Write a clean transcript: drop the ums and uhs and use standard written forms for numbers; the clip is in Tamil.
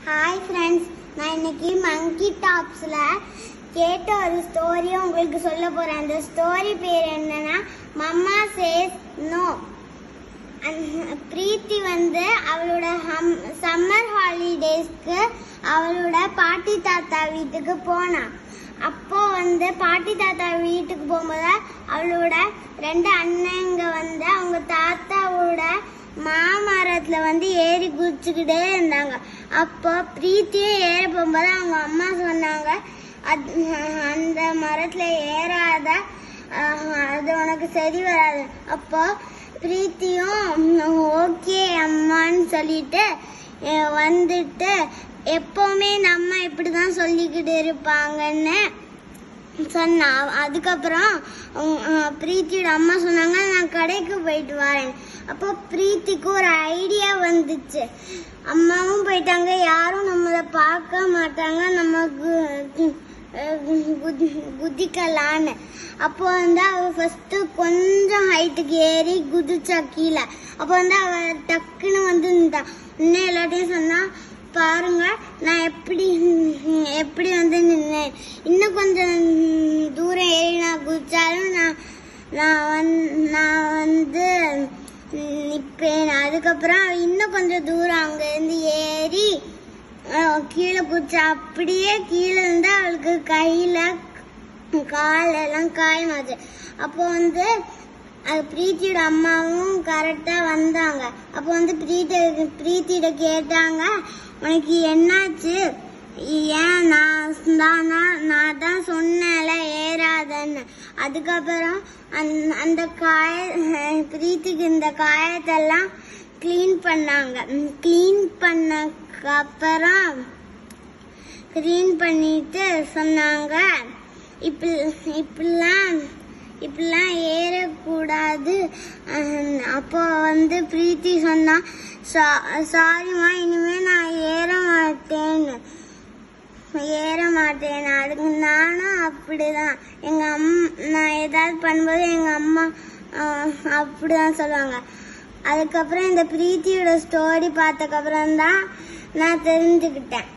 ஹாய் ஃப்ரெண்ட்ஸ், நான் இன்னைக்கு மங்கி டாப்ஸில் கேட்ட ஒரு ஸ்டோரியை உங்களுக்கு சொல்ல போகிறேன். அந்த ஸ்டோரி பேர் என்னன்னா மம்மா சேஸ் நோ. பிரீத்தி அவளோட சம்மர் ஹாலிடேஸ்க்கு அவளோட பாட்டி தாத்தா வீட்டுக்கு போனான். அப்போ பாட்டி தாத்தா வீட்டுக்கு போகும்போது அவளோட 2 அண்ணங்க அவங்க தாத்தாவோட மாமரத்துல ஏறி குதிச்சுக்கிட்டே இருந்தாங்க. அப்போ பிரீத்தியும் ஏற போகும்போது அவங்க அம்மா சொன்னாங்க, அந்த மரத்துல ஏறாத, அது உனக்கு சரி வராது. அப்போ பிரீத்தியும் ஓகே அம்மான்னு சொல்லிட்டு எப்பவுமே நம்ம இப்படிதான் சொல்லிக்கிட்டு இருப்பாங்கன்னு சொன்னா. அதுக்கப்புறம் பிரீத்தியோட அம்மா சொன்னாங்க, நான் கடைக்கு போயிட்டு வரேன். அப்போ பிரீத்திக்கு ஒரு ஐடியா வந்துச்சு. அம்மாவும் போயிட்டாங்க, யாரும் நம்மளை பார்க்க மாட்டாங்க, நமக்கு குதிக்கலான்னு. அப்போ அவ ஃபர்ஸ்ட் கொஞ்சம் ஹைட்டுக்கு ஏறி குதிச்சா கீழே. அப்போ அவ டக்குன்னு நின்றான். இன்னும் எல்லாத்தையும் சொன்னா, பாருங்க நான் எப்படி நின்னேன். இன்னும் கொஞ்சம் தூரம் ஏறி நான் குதிச்சாலும் நான் நிற்பேன். அதுக்கப்புறம் இன்னும் கொஞ்சம் தூரம் அங்கேருந்து ஏறி கீழே குதிச்சா. அப்படியே கீழே இருந்து அவளுக்கு கையில காலெல்லாம் காயமாச்சு. அப்போ அது பிரீத்தியோட அம்மாவும் கரெக்டா வந்தாங்க. அப்போ பிரீத்தியிட கேட்டாங்க, உனக்கு என்னாச்சு, ஏன் நான் தான் சொன்னேன்ல ஏறாதன்னு. அதுக்கப்புறம் அந்த பிரீத்திக்கு இந்த காயத்தெல்லாம் கிளீன் பண்ணாங்க. கிளீன் பண்ணிட்டு சொன்னாங்க, இப்படிலாம் ஏறக்கூடாது. அப்போ பிரீத்தி சொன்னா, சாரிம்மா, இனிமே நான் ஏற மாட்டேன். அதுக்கு நானும் அப்படிதான். நான் ஏதாவது பண்ணும்போது எங்க அம்மா அப்படிதான் சொல்லுவாங்க. அதுக்கப்புறம் இந்த பிரீத்தியோட ஸ்டோரி பார்த்ததுக்கப்புறம் தான் நான் தெரிஞ்சுக்கிட்டேன்.